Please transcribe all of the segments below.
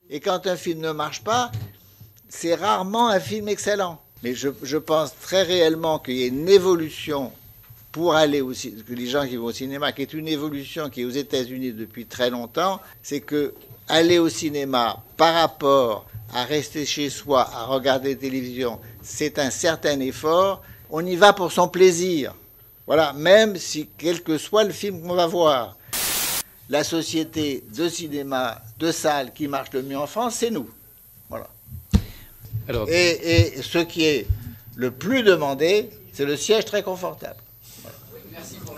Et quand un film ne marche pas, c'est rarement un film excellent. Mais je pense très réellement qu'il y a une évolution pour aller aussi, les gens qui vont au cinéma, qui est une évolution qui est aux États-Unis depuis très longtemps, c'est que aller au cinéma par rapport à rester chez soi, à regarder la télévision, c'est un certain effort. On y va pour son plaisir. Voilà, même si quel que soit le film qu'on va voir. La société de cinéma, de salle qui marche le mieux en France, c'est nous. Voilà. Alors, et ce qui est le plus demandé, c'est le siège très confortable. Voilà. Merci pour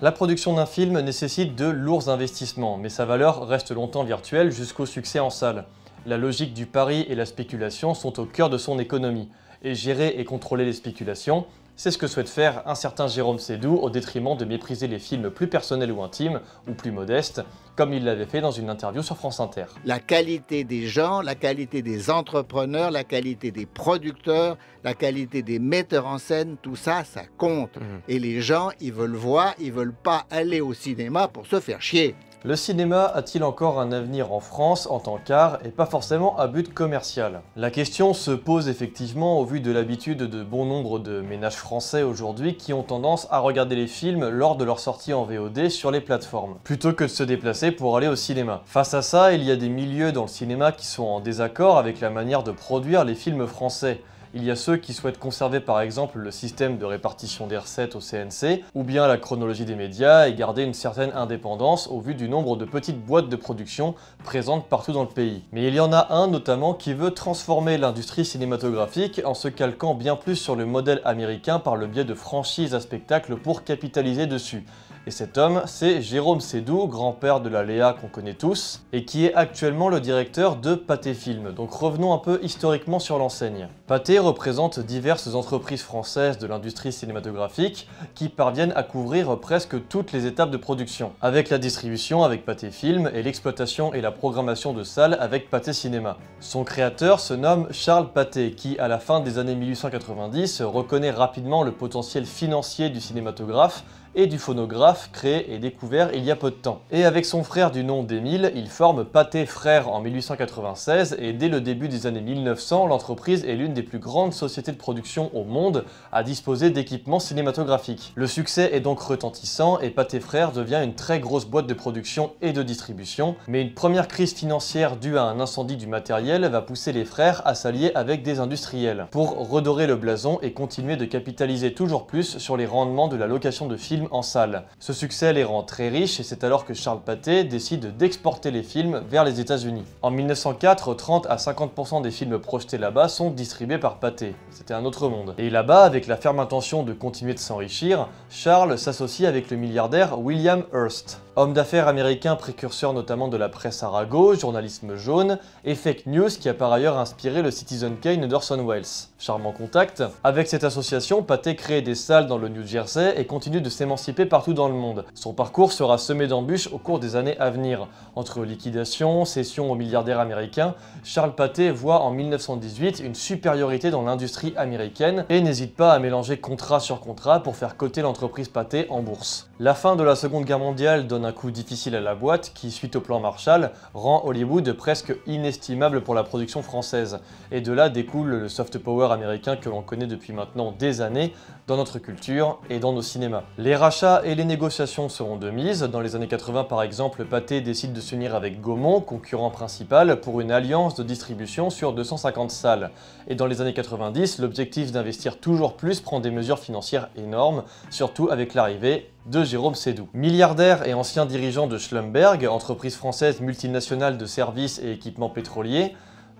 la production d'un film nécessite de lourds investissements, mais sa valeur reste longtemps virtuelle jusqu'au succès en salle. La logique du pari et la spéculation sont au cœur de son économie. Et gérer et contrôler les spéculations, c'est ce que souhaite faire un certain Jérôme Sédou au détriment de mépriser les films plus personnels ou intimes, ou plus modestes, comme il l'avait fait dans une interview sur France Inter. La qualité des gens, la qualité des entrepreneurs, la qualité des producteurs, la qualité des metteurs en scène, tout ça, ça compte. Et les gens, ils veulent voir, ils veulent pas aller au cinéma pour se faire chier. Le cinéma a-t-il encore un avenir en France en tant qu'art et pas forcément à but commercial? La question se pose effectivement au vu de l'habitude de bon nombre de ménages français aujourd'hui qui ont tendance à regarder les films lors de leur sortie en VOD sur les plateformes, plutôt que de se déplacer pour aller au cinéma. Face à ça, il y a des milieux dans le cinéma qui sont en désaccord avec la manière de produire les films français. Il y a ceux qui souhaitent conserver par exemple le système de répartition des recettes au CNC, ou bien la chronologie des médias et garder une certaine indépendance au vu du nombre de petites boîtes de production présentes partout dans le pays. Mais il y en a un notamment qui veut transformer l'industrie cinématographique en se calquant bien plus sur le modèle américain par le biais de franchises à spectacle pour capitaliser dessus. Et cet homme, c'est Jérôme Sédou, grand-père de la Léa qu'on connaît tous, et qui est actuellement le directeur de Pathé Film. Donc revenons un peu historiquement sur l'enseigne. Pathé représente diverses entreprises françaises de l'industrie cinématographique qui parviennent à couvrir presque toutes les étapes de production, avec la distribution avec Pathé Film et l'exploitation et la programmation de salles avec Pathé Cinéma. Son créateur se nomme Charles Pathé, qui à la fin des années 1890 reconnaît rapidement le potentiel financier du cinématographe et du phonographe créé et découvert il y a peu de temps. Et avec son frère du nom d'Émile, ils forment Pathé Frères en 1896 et dès le début des années 1900, l'entreprise est l'une des plus grandes sociétés de production au monde à disposer d'équipements cinématographiques. Le succès est donc retentissant et Pathé Frères devient une très grosse boîte de production et de distribution, mais une première crise financière due à un incendie du matériel va pousser les frères à s'allier avec des industriels pour redorer le blason et continuer de capitaliser toujours plus sur les rendements de la location de films en salle. Ce succès les rend très riches et c'est alors que Charles Pathé décide d'exporter les films vers les États-Unis. En 1904, 30 à 50% des films projetés là-bas sont distribués par Pathé. C'était un autre monde. Et là-bas, avec la ferme intention de continuer de s'enrichir, Charles s'associe avec le milliardaire William Hearst. Homme d'affaires américain précurseur notamment de la presse Arago, journalisme jaune et fake news qui a par ailleurs inspiré le Citizen Kane d'Orson Welles. Charmant contact. Avec cette association, Pathé crée des salles dans le New Jersey et continue de s'émanciper partout dans le monde. Son parcours sera semé d'embûches au cours des années à venir. Entre liquidation, cession aux milliardaires américains, Charles Pathé voit en 1918 une supériorité dans l'industrie américaine et n'hésite pas à mélanger contrat sur contrat pour faire coter l'entreprise Pathé en bourse. La fin de la Seconde Guerre mondiale donne un coup difficile à la boîte qui, suite au plan Marshall, rend Hollywood presque inestimable pour la production française. Et de là découle le soft power américain que l'on connaît depuis maintenant des années dans notre culture et dans nos cinémas. Les rachats et les négociations seront de mise. Dans les années 80 par exemple, Pathé décide de s'unir avec Gaumont, concurrent principal, pour une alliance de distribution sur 250 salles. Et dans les années 90, l'objectif d'investir toujours plus prend des mesures financières énormes, surtout avec l'arrivée de Jérôme Sédou. Milliardaire et ancien dirigeant de Schlumberg, entreprise française multinationale de services et équipements pétroliers,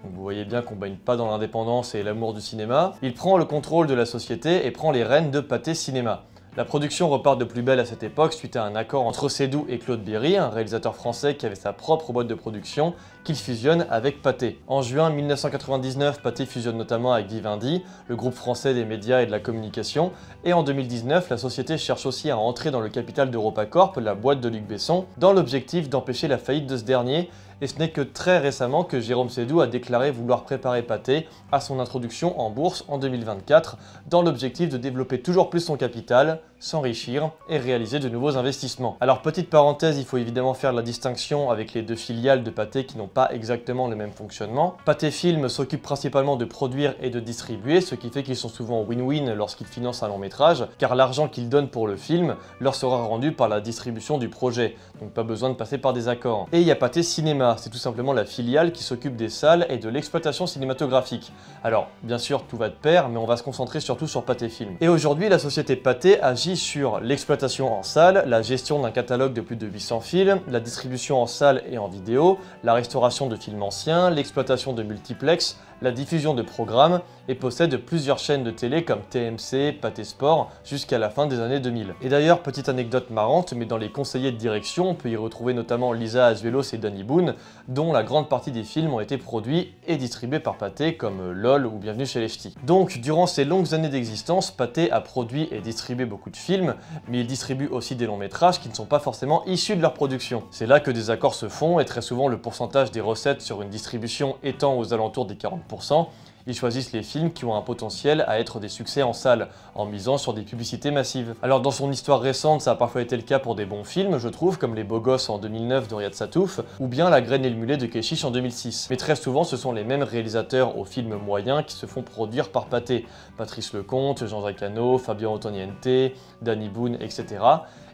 donc vous voyez bien qu'on baigne pas dans l'indépendance et l'amour du cinéma, il prend le contrôle de la société et prend les rênes de Pathé Cinéma. La production repart de plus belle à cette époque suite à un accord entre Sédou et Claude Berry, un réalisateur français qui avait sa propre boîte de production, qu'il fusionne avec Pathé. En juin 1999, Pathé fusionne notamment avec Vivendi, le groupe français des médias et de la communication, et en 2019, la société cherche aussi à entrer dans le capital d'EuropaCorp, la boîte de Luc Besson, dans l'objectif d'empêcher la faillite de ce dernier et ce n'est que très récemment que Jérôme Sédou a déclaré vouloir préparer Pathé à son introduction en bourse en 2024, dans l'objectif de développer toujours plus son capital, s'enrichir et réaliser de nouveaux investissements. Alors petite parenthèse, il faut évidemment faire la distinction avec les deux filiales de Pathé qui n'ont pas exactement le même fonctionnement. Pathé Film s'occupe principalement de produire et de distribuer, ce qui fait qu'ils sont souvent win-win lorsqu'ils financent un long métrage, car l'argent qu'ils donnent pour le film leur sera rendu par la distribution du projet, donc pas besoin de passer par des accords. Et il y a Pathé Cinéma, c'est tout simplement la filiale qui s'occupe des salles et de l'exploitation cinématographique. Alors bien sûr tout va de pair, mais on va se concentrer surtout sur Pathé Film. Et aujourd'hui la société Pathé agit sur l'exploitation en salle, la gestion d'un catalogue de plus de 800 films, la distribution en salle et en vidéo, la restauration de films anciens, l'exploitation de multiplex, la diffusion de programmes et possède plusieurs chaînes de télé comme TMC, Pathé Sport jusqu'à la fin des années 2000. Et d'ailleurs, petite anecdote marrante, mais dans les conseillers de direction, on peut y retrouver notamment Lisa Azuelos et Danny Boone, dont la grande partie des films ont été produits et distribués par Pathé comme LOL ou Bienvenue chez les Ch'tis. Donc, durant ces longues années d'existence, Pathé a produit et distribué beaucoup de films, mais il distribue aussi des longs métrages qui ne sont pas forcément issus de leur production. C'est là que des accords se font et très souvent le pourcentage des recettes sur une distribution étant aux alentours des 40%, ils choisissent les films qui ont un potentiel à être des succès en salle, en misant sur des publicités massives. Alors dans son histoire récente, ça a parfois été le cas pour des bons films, je trouve, comme Les Beaux Gosses en 2009 de Riyad Satouf, ou bien La Graine et le Mulet de Keshish en 2006. Mais très souvent, ce sont les mêmes réalisateurs aux films moyens qui se font produire par Pathé. Patrice Lecomte, Jean-Jacques Hano, Fabien Ottoniente, Danny Boone, etc.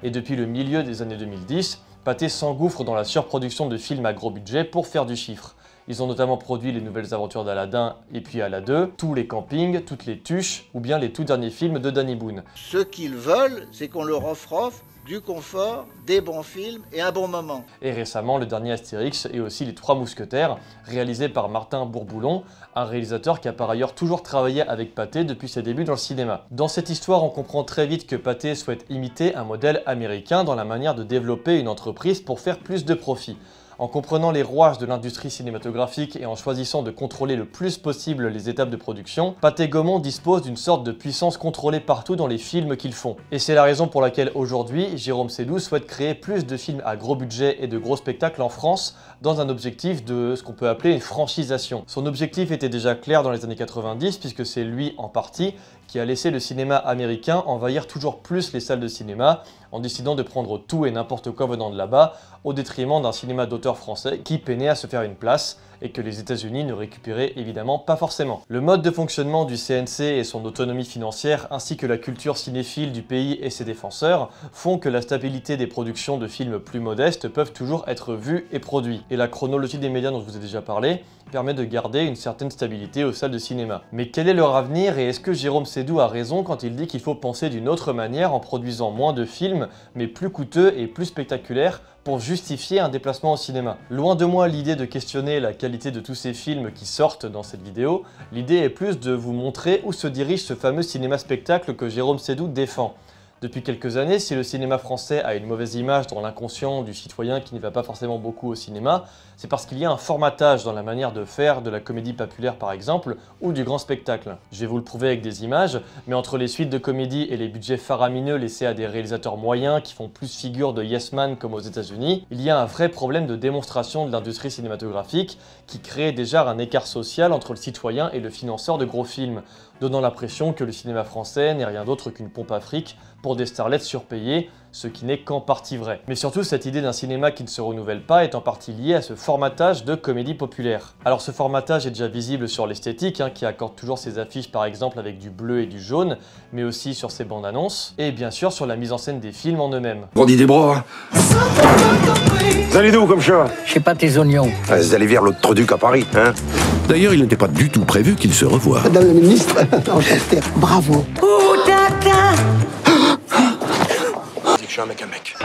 Et depuis le milieu des années 2010, Pathé s'engouffre dans la surproduction de films à gros budget pour faire du chiffre. Ils ont notamment produit les nouvelles aventures d'Aladin et puis Aladdin, tous les campings, toutes les tuches ou bien les tout derniers films de Danny Boone. Ce qu'ils veulent, c'est qu'on leur offre du confort, des bons films et un bon moment. Et récemment, le dernier Astérix et aussi Les Trois Mousquetaires, réalisé par Martin Bourboulon, un réalisateur qui a par ailleurs toujours travaillé avec Pathé depuis ses débuts dans le cinéma. Dans cette histoire, on comprend très vite que Pathé souhaite imiter un modèle américain dans la manière de développer une entreprise pour faire plus de profit. En comprenant les rouages de l'industrie cinématographique et en choisissant de contrôler le plus possible les étapes de production, Pathé Gaumont dispose d'une sorte de puissance contrôlée partout dans les films qu'ils font. Et c'est la raison pour laquelle aujourd'hui, Jérôme Sédou souhaite créer plus de films à gros budget et de gros spectacles en France dans un objectif de ce qu'on peut appeler une franchisation. Son objectif était déjà clair dans les années 90 puisque c'est lui en partie qui a laissé le cinéma américain envahir toujours plus les salles de cinéma en décidant de prendre tout et n'importe quoi venant de là-bas au détriment d'un cinéma d'auteur français qui peinait à se faire une place et que les États-Unis ne récupéraient évidemment pas forcément. Le mode de fonctionnement du CNC et son autonomie financière ainsi que la culture cinéphile du pays et ses défenseurs font que la stabilité des productions de films plus modestes peuvent toujours être vues et produits. Et la chronologie des médias dont je vous ai déjà parlé permet de garder une certaine stabilité aux salles de cinéma. Mais quel est leur avenir et est-ce que Jérôme Sédou a raison quand il dit qu'il faut penser d'une autre manière en produisant moins de films mais plus coûteux et plus spectaculaires pour justifier un déplacement au cinéma? Loin de moi l'idée de questionner la qualité de tous ces films qui sortent dans cette vidéo, l'idée est plus de vous montrer où se dirige ce fameux cinéma-spectacle que Jérôme Sédou défend. Depuis quelques années, si le cinéma français a une mauvaise image dans l'inconscient du citoyen qui n'y va pas forcément beaucoup au cinéma, c'est parce qu'il y a un formatage dans la manière de faire de la comédie populaire par exemple, ou du grand spectacle. Je vais vous le prouver avec des images, mais entre les suites de comédie et les budgets faramineux laissés à des réalisateurs moyens qui font plus figure de yes man comme aux États-Unis, il y a un vrai problème de démonstration de l'industrie cinématographique qui crée déjà un écart social entre le citoyen et le financeur de gros films, donnant l'impression que le cinéma français n'est rien d'autre qu'une pompe à fric pour des starlettes surpayées, ce qui n'est qu'en partie vrai. Mais surtout, cette idée d'un cinéma qui ne se renouvelle pas est en partie liée à ce formatage de comédie populaire. Alors ce formatage est déjà visible sur l'esthétique, qui accorde toujours ses affiches par exemple avec du bleu et du jaune, mais aussi sur ses bandes annonces, et bien sûr sur la mise en scène des films en eux-mêmes. Grandis des bras. Vous allez d'où comme ça? Je sais pas tes oignons. Vous allez vers l'autre Troduc à Paris, hein? D'ailleurs, il n'était pas du tout prévu qu'ils se revoient. Madame la ministre, enchanté. Bravo. Oh, tata. Je suis un mec.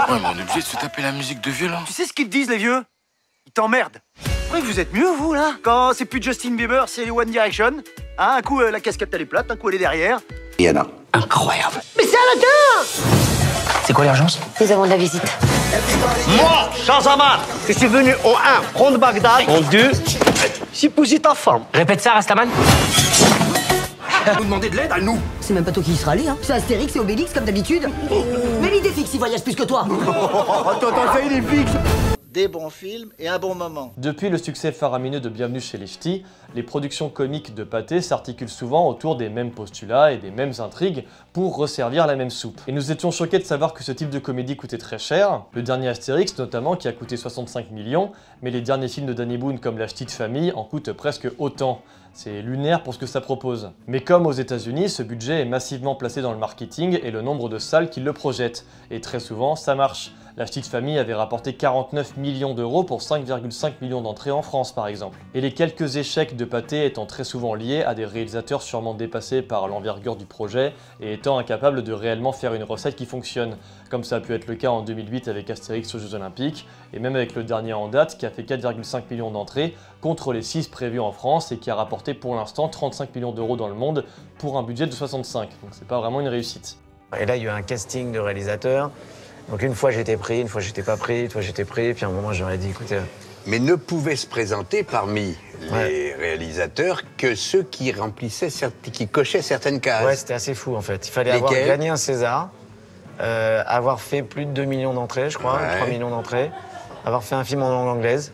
Ouais, mais on est obligé de se taper la musique de violon. Tu sais ce qu'ils te disent, les vieux? Ils t'emmerdent. Ouais, vous êtes mieux, vous, là? Quand c'est plus Justin Bieber, c'est One Direction. Hein, un coup, la casquette, elle est plate, un coup, elle est derrière. Yana. Incroyable. Mais c'est à la terre. C'est quoi l'urgence? Nous avons de la visite. Moi, Shahzaman, je suis venu en 1, prendre Bagdad, en 2, j'épouser ta femme. Répète ça, Rastaman. Vous demandez de l'aide à nous. C'est même pas toi qui y sera allé, hein. C'est Astérix et Obélix comme d'habitude. Mais l'idée fixe, il voyage plus que toi. Attends, ça il est fixe. Des bons films et un bon moment. Depuis le succès faramineux de Bienvenue chez les Ch'tis, les productions comiques de Pathé s'articulent souvent autour des mêmes postulats et des mêmes intrigues pour resservir la même soupe. Et nous étions choqués de savoir que ce type de comédie coûtait très cher, le dernier Astérix notamment qui a coûté 65 millions, mais les derniers films de Danny Boone comme La Ch'ti de famille en coûtent presque autant. C'est lunaire pour ce que ça propose. Mais comme aux États-Unis, ce budget est massivement placé dans le marketing et le nombre de salles qui le projettent. Et très souvent, ça marche. La Ch'ti de famille avait rapporté 49 millions d'euros pour 5,5 millions d'entrées en France par exemple. Et les quelques échecs de Pathé étant très souvent liés à des réalisateurs sûrement dépassés par l'envergure du projet et étant incapables de réellement faire une recette qui fonctionne, comme ça a pu être le cas en 2008 avec Astérix aux Jeux Olympiques, et même avec le dernier en date qui a fait 4,5 millions d'entrées contre les 6 prévus en France et qui a rapporté pour l'instant 35 millions d'euros dans le monde pour un budget de 65, donc c'est pas vraiment une réussite. Et là il y a eu un casting de réalisateurs. Donc une fois j'étais pris, une fois j'étais pas pris, une fois j'étais pris, puis à un moment j'aurais dit écoutez... Mais ne pouvaient se présenter parmi les réalisateurs que ceux qui remplissaient, qui cochaient certaines cases. Ouais, c'était assez fou en fait. Il fallait avoir gagné un César, avoir fait plus de 2 millions d'entrées, je crois, 3 millions d'entrées, avoir fait un film en langue anglaise,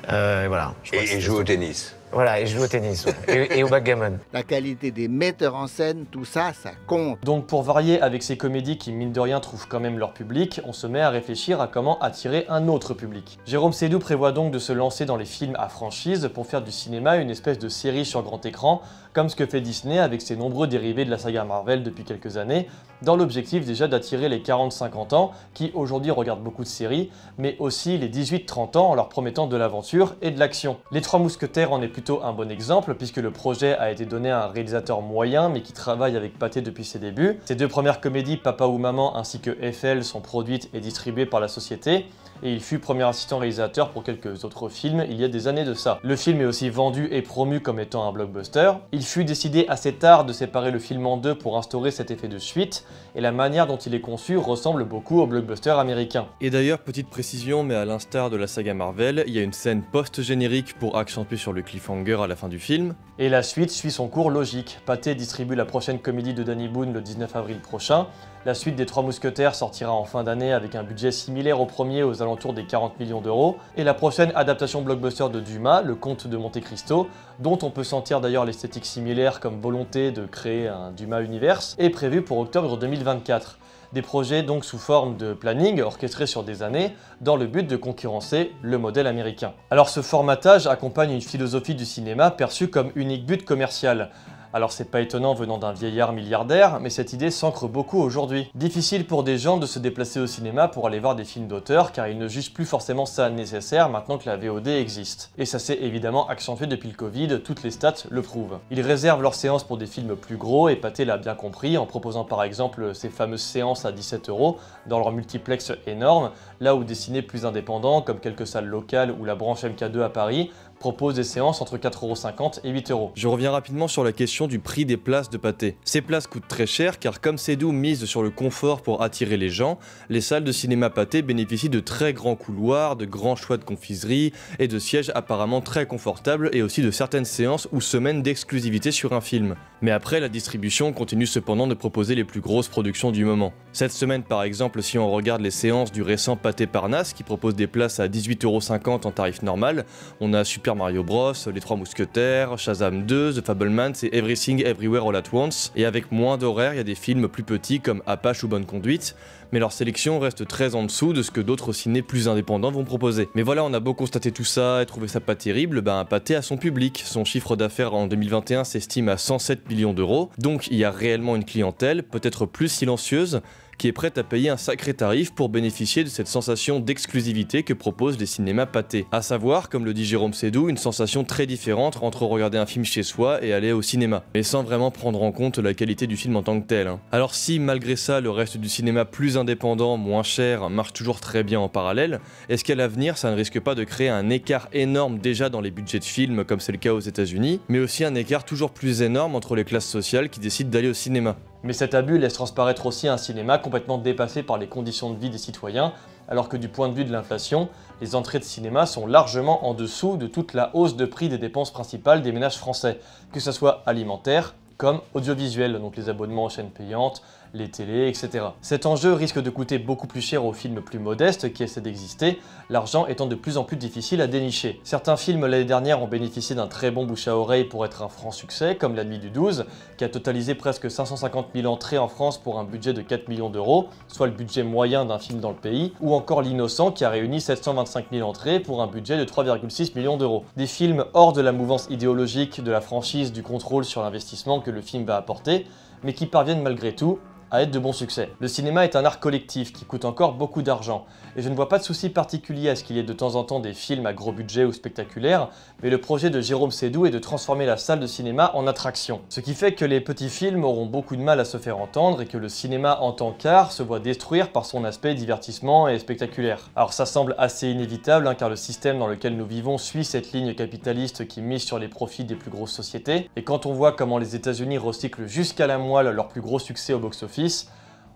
voilà. Et jouer au tennis. Voilà, et je joue au tennis, ouais. et au backgammon. La qualité des metteurs en scène, tout ça, ça compte. Donc pour varier avec ces comédies qui mine de rien trouvent quand même leur public, on se met à réfléchir à comment attirer un autre public. Jérôme Sédou prévoit donc de se lancer dans les films à franchise pour faire du cinéma une espèce de série sur grand écran, comme ce que fait Disney avec ses nombreux dérivés de la saga Marvel depuis quelques années, dans l'objectif déjà d'attirer les 40-50 ans qui aujourd'hui regardent beaucoup de séries, mais aussi les 18-30 ans en leur promettant de l'aventure et de l'action. Les Trois Mousquetaires en est plutôt un bon exemple puisque le projet a été donné à un réalisateur moyen mais qui travaille avec Pathé depuis ses débuts. Ses deux premières comédies, Papa ou Maman ainsi que FL, sont produites et distribuées par la société et il fut premier assistant réalisateur pour quelques autres films il y a des années de ça. Le film est aussi vendu et promu comme étant un blockbuster. Il fut décidé assez tard de séparer le film en deux pour instaurer cet effet de suite et la manière dont il est conçu ressemble beaucoup au blockbuster américain. Et d'ailleurs, petite précision, mais à l'instar de la saga Marvel, il y a une scène post-générique pour accentuer sur le cliffhanger à la fin du film. Et la suite suit son cours logique. Pathé distribue la prochaine comédie de Danny Boone le 19 avril prochain. La suite des Trois Mousquetaires sortira en fin d'année avec un budget similaire au premier aux alentours des 40 millions d'euros. Et la prochaine adaptation blockbuster de Dumas, Le Comte de Monte Cristo, dont on peut sentir d'ailleurs l'esthétique similaire comme volonté de créer un Dumas Universe, est prévue pour octobre 2024. Des projets donc sous forme de planning orchestrés sur des années dans le but de concurrencer le modèle américain. Alors ce formatage accompagne une philosophie du cinéma perçue comme unique but commercial. Alors c'est pas étonnant venant d'un vieillard milliardaire, mais cette idée s'ancre beaucoup aujourd'hui. Difficile pour des gens de se déplacer au cinéma pour aller voir des films d'auteur, car ils ne jugent plus forcément ça nécessaire maintenant que la VOD existe. Et ça s'est évidemment accentué depuis le Covid, toutes les stats le prouvent. Ils réservent leurs séances pour des films plus gros, et Pathé l'a bien compris, en proposant par exemple ces fameuses séances à 17 € dans leur multiplex énorme, là où des ciné plus indépendants, comme quelques salles locales ou la branche MK2 à Paris, propose des séances entre 4,50 € et 8 €. Je reviens rapidement sur la question du prix des places de Pathé. Ces places coûtent très cher car comme Sédou mise sur le confort pour attirer les gens, les salles de cinéma Pathé bénéficient de très grands couloirs, de grands choix de confiserie et de sièges apparemment très confortables et aussi de certaines séances ou semaines d'exclusivité sur un film. Mais après, la distribution continue cependant de proposer les plus grosses productions du moment. Cette semaine par exemple, si on regarde les séances du récent Pathé Parnasse qui propose des places à 18,50 € en tarif normal, on a Super Mario Bros, Les Trois Mousquetaires, Shazam 2, The Fabelmans et Everything Everywhere All at Once, et avec moins d'horaires, il y a des films plus petits comme Apache ou Bonne Conduite, mais leur sélection reste très en dessous de ce que d'autres ciné plus indépendants vont proposer. Mais voilà, on a beau constater tout ça et trouver ça pas terrible, Pathé a son public. Son chiffre d'affaires en 2021 s'estime à 107 millions d'euros, donc il y a réellement une clientèle, peut-être plus silencieuse, qui est prête à payer un sacré tarif pour bénéficier de cette sensation d'exclusivité que proposent les cinémas Pathé. À savoir, comme le dit Jérôme Sédou, une sensation très différente entre regarder un film chez soi et aller au cinéma, mais sans vraiment prendre en compte la qualité du film en tant que tel. Alors si, malgré ça, le reste du cinéma plus indépendant, moins cher, marche toujours très bien en parallèle, est-ce qu'à l'avenir, ça ne risque pas de créer un écart énorme déjà dans les budgets de films, comme c'est le cas aux États-Unis, mais aussi un écart toujours plus énorme entre les classes sociales qui décident d'aller au cinéma? Mais cet abus laisse transparaître aussi un cinéma complètement dépassé par les conditions de vie des citoyens, alors que du point de vue de l'inflation, les entrées de cinéma sont largement en dessous de toute la hausse de prix des dépenses principales des ménages français, que ce soit alimentaire, comme audiovisuel, donc les abonnements aux chaînes payantes, les télés, etc. Cet enjeu risque de coûter beaucoup plus cher aux films plus modestes qui essaient d'exister, l'argent étant de plus en plus difficile à dénicher. Certains films l'année dernière ont bénéficié d'un très bon bouche à oreille pour être un franc succès, comme La Nuit du 12, qui a totalisé presque 550 000 entrées en France pour un budget de 4 millions d'euros, soit le budget moyen d'un film dans le pays, ou encore L'Innocent qui a réuni 725 000 entrées pour un budget de 3,6 millions d'euros. Des films hors de la mouvance idéologique de la franchise du contrôle sur l'investissement que le film va apporter, mais qui parviennent malgré tout à être de bons succès. Le cinéma est un art collectif qui coûte encore beaucoup d'argent, et je ne vois pas de souci particulier à ce qu'il y ait de temps en temps des films à gros budget ou spectaculaires, mais le projet de Jérôme Sédou est de transformer la salle de cinéma en attraction. Ce qui fait que les petits films auront beaucoup de mal à se faire entendre et que le cinéma en tant qu'art se voit détruire par son aspect divertissement et spectaculaire. Alors ça semble assez inévitable car le système dans lequel nous vivons suit cette ligne capitaliste qui mise sur les profits des plus grosses sociétés, et quand on voit comment les États-Unis recyclent jusqu'à la moelle leur plus gros succès au box-office,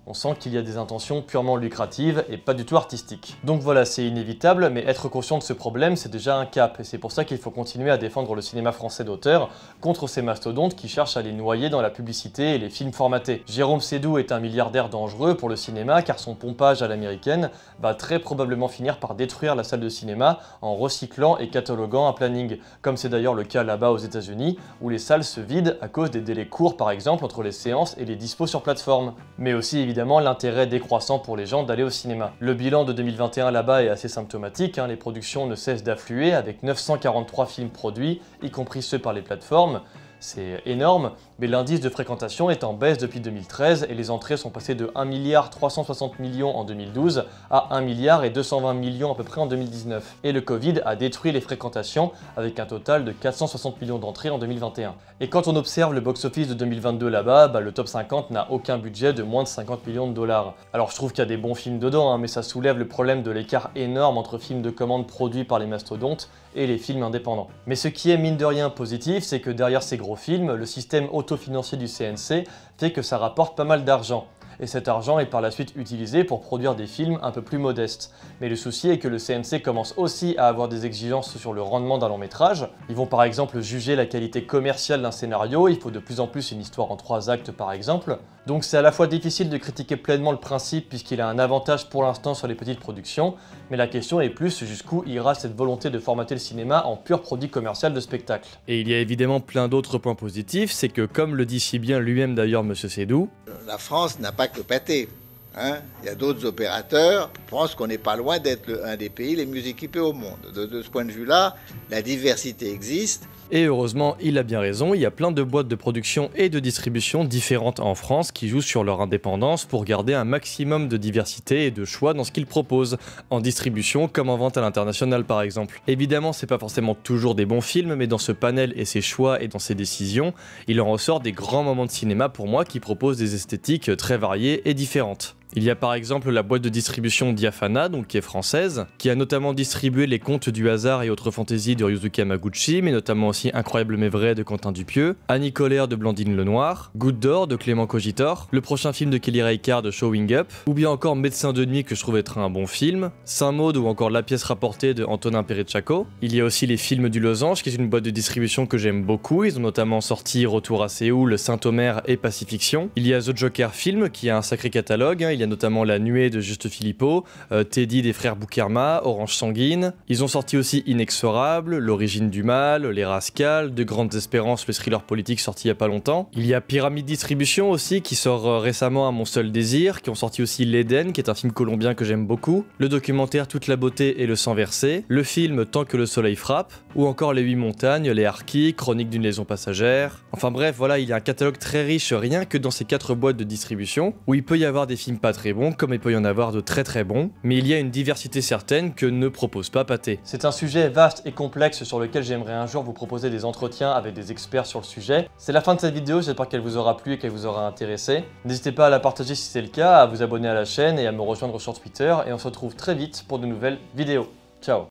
on sent qu'il y a des intentions purement lucratives et pas du tout artistiques. Donc voilà, c'est inévitable, mais être conscient de ce problème, c'est déjà un cap, et c'est pour ça qu'il faut continuer à défendre le cinéma français d'auteur contre ces mastodontes qui cherchent à les noyer dans la publicité et les films formatés. Jérôme Sédou est un milliardaire dangereux pour le cinéma, car son pompage à l'américaine va très probablement finir par détruire la salle de cinéma en recyclant et cataloguant un planning, comme c'est d'ailleurs le cas là-bas aux États-Unis, où les salles se vident à cause des délais courts par exemple entre les séances et les dispos sur plateforme. Mais aussi évidemment l'intérêt décroissant pour les gens d'aller au cinéma. Le bilan de 2021 là-bas est assez symptomatique, les productions ne cessent d'affluer avec 943 films produits, y compris ceux par les plateformes. C'est énorme, mais l'indice de fréquentation est en baisse depuis 2013 et les entrées sont passées de 1,360 milliard en 2012 à 1,220 milliard à peu près en 2019. Et le Covid a détruit les fréquentations avec un total de 460 millions d'entrées en 2021. Et quand on observe le box-office de 2022 là-bas, le top 50 n'a aucun budget de moins de 50 millions de dollars. Alors je trouve qu'il y a des bons films dedans, mais ça soulève le problème de l'écart énorme entre films de commande produits par les mastodontes et les films indépendants. Mais ce qui est mine de rien positif, c'est que derrière ces gros films, le système autofinancier du CNC fait que ça rapporte pas mal d'argent. Et cet argent est par la suite utilisé pour produire des films un peu plus modestes. Mais le souci est que le CNC commence aussi à avoir des exigences sur le rendement d'un long métrage. Ils vont par exemple juger la qualité commerciale d'un scénario, il faut de plus en plus une histoire en 3 actes par exemple. Donc c'est à la fois difficile de critiquer pleinement le principe puisqu'il a un avantage pour l'instant sur les petites productions, mais la question est plus jusqu'où ira cette volonté de formater le cinéma en pur produit commercial de spectacle. Et il y a évidemment plein d'autres points positifs, c'est que comme le dit si bien lui-même d'ailleurs Monsieur Sédou, la France n'a pas que le pâté. Il y a d'autres opérateurs. Je pense qu'on n'est pas loin d'être un des pays les mieux équipés au monde. De ce point de vue-là, la diversité existe. Et heureusement, il a bien raison, il y a plein de boîtes de production et de distribution différentes en France qui jouent sur leur indépendance pour garder un maximum de diversité et de choix dans ce qu'ils proposent, en distribution comme en vente à l'international par exemple. Évidemment, c'est pas forcément toujours des bons films, mais dans ce panel et ses choix et dans ses décisions, il en ressort des grands moments de cinéma pour moi qui proposent des esthétiques très variées et différentes. Il y a par exemple la boîte de distribution Diafana, donc qui est française, qui a notamment distribué Les Contes du hasard et autres fantaisies de Ryusuke Hamaguchi, mais notamment aussi Incroyable mais vrai de Quentin Dupieux, Annie Colère de Blandine Lenoir, Goutte d'or de Clément Cogitor, le prochain film de Kelly Reichardt de Showing Up, ou bien encore Médecin de nuit que je trouve être un bon film, Saint-Maud ou encore La pièce rapportée de Antonin Perecciacco. Il y a aussi les films du Losange, qui est une boîte de distribution que j'aime beaucoup, ils ont notamment sorti Retour à Séoul, Saint-Omer et Pacifiction. Il y a The Joker Film, qui a un sacré catalogue, il y a notamment La Nuée de Juste Philippot, Teddy des frères Boukerma, Orange Sanguine. Ils ont sorti aussi Inexorable, L'origine du mal, Les Rascals, De Grandes Espérances, le thriller politique sorti il y a pas longtemps. Il y a Pyramide Distribution aussi, qui sort récemment à Mon Seul Désir, qui ont sorti aussi L'Éden, qui est un film colombien que j'aime beaucoup, le documentaire Toute la beauté et le sang versé, le film Tant que le soleil frappe, ou encore Les 8 montagnes, Les Harkis, Chronique d'une liaison passagère. Enfin bref, voilà, il y a un catalogue très riche rien que dans ces 4 boîtes de distribution, où il peut y avoir des films pas très bons, comme il peut y en avoir de très très bons, mais il y a une diversité certaine que ne propose pas Pathé. C'est un sujet vaste et complexe sur lequel j'aimerais un jour vous proposer des entretiens avec des experts sur le sujet. C'est la fin de cette vidéo, j'espère qu'elle vous aura plu et qu'elle vous aura intéressé. N'hésitez pas à la partager si c'est le cas, à vous abonner à la chaîne et à me rejoindre sur Twitter, et on se retrouve très vite pour de nouvelles vidéos. Ciao!